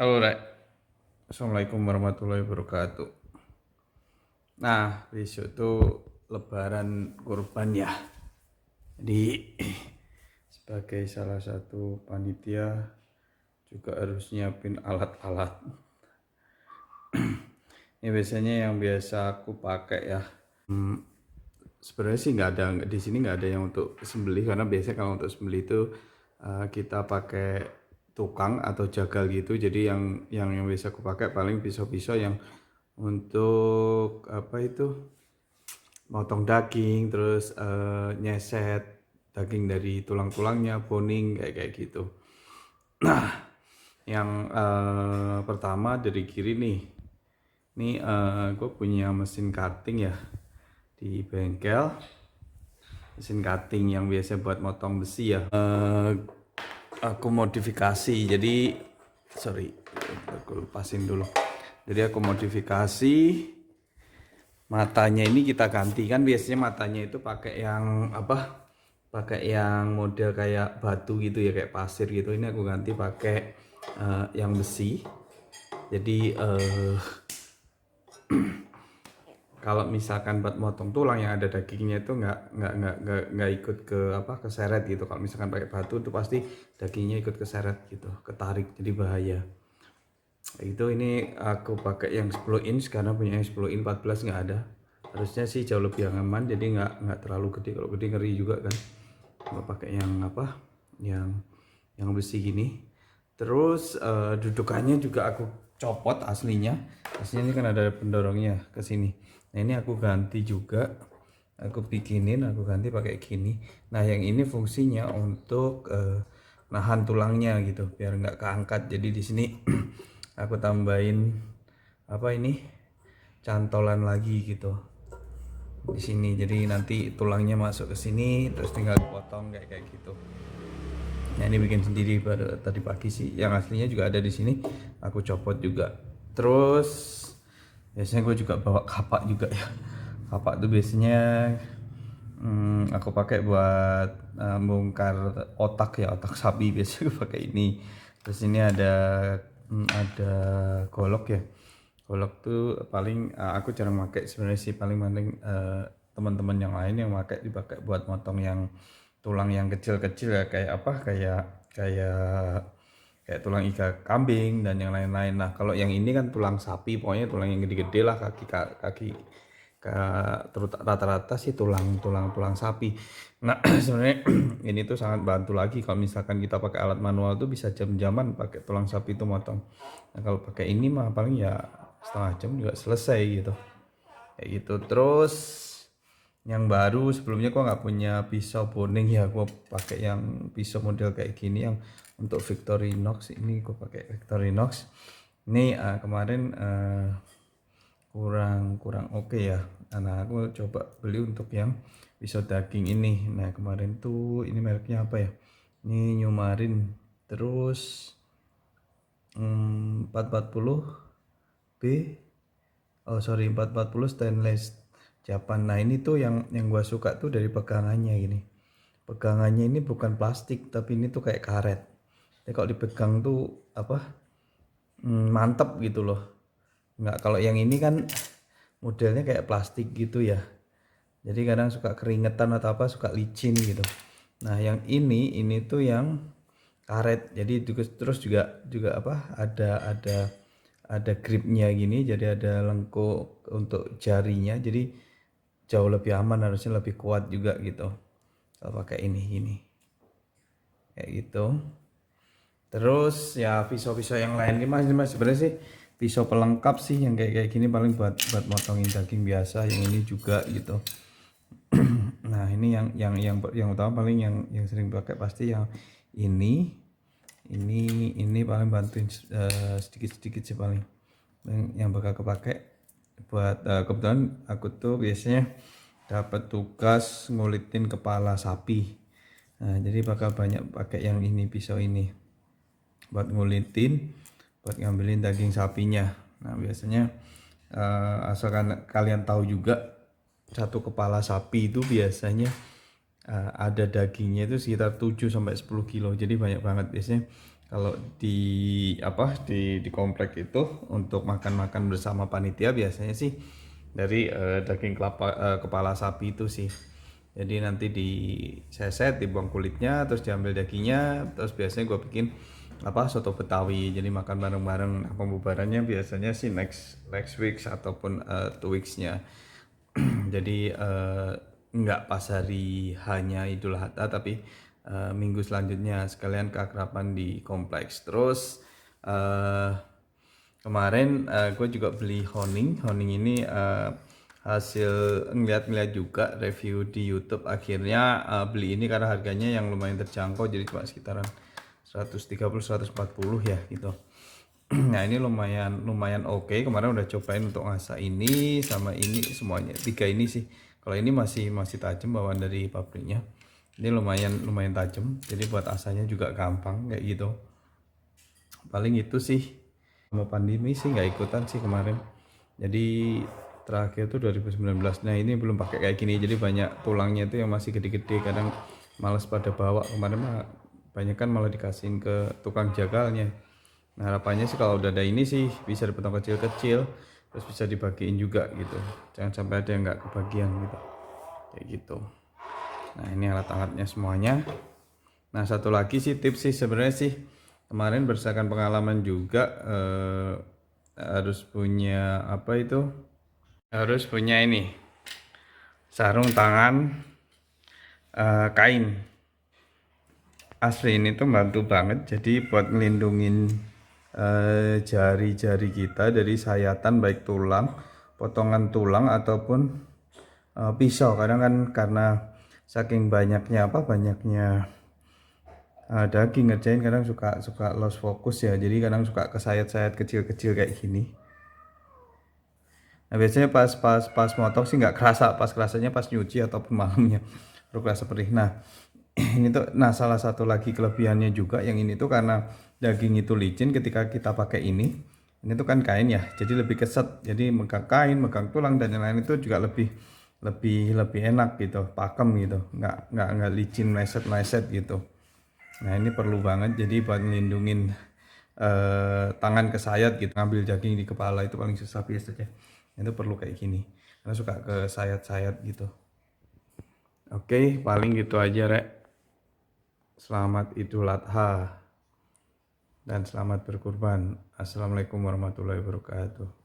Halo Rek, Assalamualaikum warahmatullahi wabarakatuh. Nah, besok tuh Lebaran Kurban ya. Jadi sebagai salah satu panitia juga harus nyiapin alat-alat. Ini biasanya yang biasa aku pakai ya. Sebenarnya sih nggak ada di sini nggak ada yang untuk sembelih karena biasanya kalau untuk sembelih itu kita pakai tukang atau jagal gitu. Jadi yang biasa aku pakai paling pisau-pisau yang untuk apa itu motong daging terus nyeset daging dari tulang-tulangnya boning kayak kayak gitu. Yang pertama dari kiri nih, ini gue punya mesin cutting ya di bengkel, mesin cutting yang biasa buat motong besi ya. Aku modifikasi, jadi sorry aku lepasin dulu. Jadi aku modifikasi matanya ini kita ganti. Kan biasanya matanya itu pakai yang apa, pakai yang model kayak batu gitu ya, kayak pasir gitu. Ini aku ganti pakai yang besi. Jadi kalau misalkan buat motong tulang yang ada dagingnya itu nggak ikut ke apa, keseret gitu. Kalau misalkan pakai batu itu pasti dagingnya ikut keseret gitu, ketarik, jadi bahaya. Itu ini aku pakai yang 10 inch karena punya yang 10 inch 14 nggak ada. Harusnya sih jauh lebih aman, jadi nggak terlalu gede. Kalau gede ngeri juga kan. Kalau pakai yang apa, yang besi gini. Terus dudukannya juga aku copot aslinya. Aslinya ini kan ada pendorongnya ke sini. Nah ini aku ganti juga. Aku bikinin, aku ganti pakai gini. Nah yang ini fungsinya untuk nahan tulangnya gitu, biar nggak keangkat. Jadi di sini aku tambahin apa ini, cantolan lagi gitu di sini. Jadi nanti tulangnya masuk ke sini, terus tinggal dipotong kayak kayak gitu. Nah ini bikin sendiri pada tadi pagi sih. Yang aslinya juga ada di sini. Aku copot juga. Terus biasanya gue juga bawa kapak juga ya. Kapak tuh biasanya aku pakai buat bongkar otak ya, otak sapi biasanya gue pakai ini. Terus ini ada golok ya. Golok tuh paling aku jarang pakai sebenarnya sih, paling teman-teman yang lain yang pakai dipakai buat motong yang tulang yang kecil-kecil ya, kayak apa, kayak kayak tulang iga kambing dan yang lain-lain. Nah kalau yang ini kan tulang sapi, pokoknya tulang yang gede-gede lah, kaki rata-rata sih tulang sapi. Nah sebenarnya ini tuh sangat bantu lagi kalau misalkan kita pakai alat manual tuh bisa jam-jaman pakai tulang sapi itu motong. Nah kalau pakai ini mah paling ya setengah jam juga selesai gitu, kayak gitu. Terus yang baru, sebelumnya gua nggak punya pisau boning ya, gua pakai yang pisau model kayak gini yang untuk Victorinox. Ini gua pakai Victorinox ini kemarin kurang kurang oke ya. Nah aku coba beli untuk yang pisau daging ini. Nah kemarin tuh ini mereknya apa ya, ini Newmarin. Terus 440 B, oh sorry, 440 stainless Japan. Nah ini tuh yang gua suka tuh dari pegangannya gini. Pegangannya ini bukan plastik tapi ini tuh kayak karet. Jadi kalau dipegang tuh apa, mantep gitu loh. Nggak, kalau yang ini kan modelnya kayak plastik gitu ya. Jadi kadang suka keringetan atau apa, suka licin gitu. Nah yang ini tuh yang karet. Jadi terus juga juga apa, ada gripnya gini, jadi ada lengkuk untuk jarinya. Jadi jauh lebih aman, harusnya lebih kuat juga gitu kalau pakai ini gini kayak gitu. Terus ya pisau-pisau yang lain ini mas sebenarnya sih pisau pelengkap sih, yang kayak kayak gini paling buat motongin daging biasa. Yang ini juga gitu. Nah ini yang utama paling yang sering pakai pasti yang ini ini paling bantuin sedikit-sedikit sih paling yang bakal kepake buat kebetulan aku tuh biasanya dapat tugas ngulitin kepala sapi. Nah jadi bakal banyak pakai yang ini, pisau ini buat ngulitin, buat ngambilin daging sapinya. Nah biasanya asalkan kalian tahu juga, satu kepala sapi itu biasanya ada dagingnya itu sekitar 7 sampai 10 kilo. Jadi banyak banget biasanya. Kalau di di komplek itu untuk makan-makan bersama panitia biasanya sih dari daging kepala sapi itu sih. Jadi nanti diseset, dibuang kulitnya, terus diambil dagingnya, terus biasanya gue bikin soto Betawi. Jadi makan bareng-bareng. Nah, pembubarannya biasanya sih next week ataupun 2 weeks-nya. Jadi nggak pas hari hanya Idul Adha tapi minggu selanjutnya sekalian keakraban di kompleks. Terus kemarin gue juga beli honing ini hasil ngeliat-ngeliat juga review di YouTube. Akhirnya beli ini karena harganya yang lumayan terjangkau, jadi cuma sekitaran 130-140 ya gitu. Nah ini lumayan oke. Kemarin udah cobain untuk ngasak ini sama ini semuanya 3 ini sih. Kalau ini masih tajam bawaan dari pabriknya. Ini lumayan tajam. Jadi buat asanya juga gampang kayak gitu. Paling itu sih. Mau pandemi sih nggak ikutan sih kemarin. Jadi terakhir tuh 2019. Nah ini belum pakai kayak gini. Jadi banyak tulangnya tuh yang masih gede-gede. Kadang males pada bawa. Kemarin mah banyak kan malah dikasihin ke tukang jagalnya. Nah harapannya sih kalau udah ada ini sih bisa dipotong kecil-kecil, terus bisa dibagiin juga gitu. Jangan sampai ada yang nggak kebagian gitu. Kayak gitu. Nah ini alat-alatnya semuanya. Nah satu lagi sih tips sih sebenarnya sih kemarin berdasarkan pengalaman juga harus punya harus punya ini sarung tangan kain. Asli ini tuh bantu banget, jadi buat ngelindungin jari-jari kita dari sayatan baik tulang, potongan tulang ataupun pisau. Kadang kan karena saking banyaknya daging ngerjain kadang suka lost fokus ya, jadi kadang suka kesayat-sayat kecil-kecil kayak gini. Nah biasanya pas motong sih nggak kerasa, pas kerasanya pas nyuci ataupun malamnya baru kerasa perih. Nah ini tuh salah satu lagi kelebihannya juga yang ini tuh karena daging itu licin ketika kita pakai ini tuh kan kain ya, jadi lebih keset, jadi megang kain, megang tulang dan yang lain itu juga lebih lebih enak gitu, pakem gitu, nggak licin meleset gitu. Nah ini perlu banget jadi buat ngelindungin tangan kesayat gitu, ngambil daging di kepala itu paling susah biasanya. Itu perlu kayak gini karena suka ke sayat-sayat gitu. Oke, paling gitu aja Rek. Selamat Idul Adha dan selamat berkurban. Assalamualaikum warahmatullahi wabarakatuh.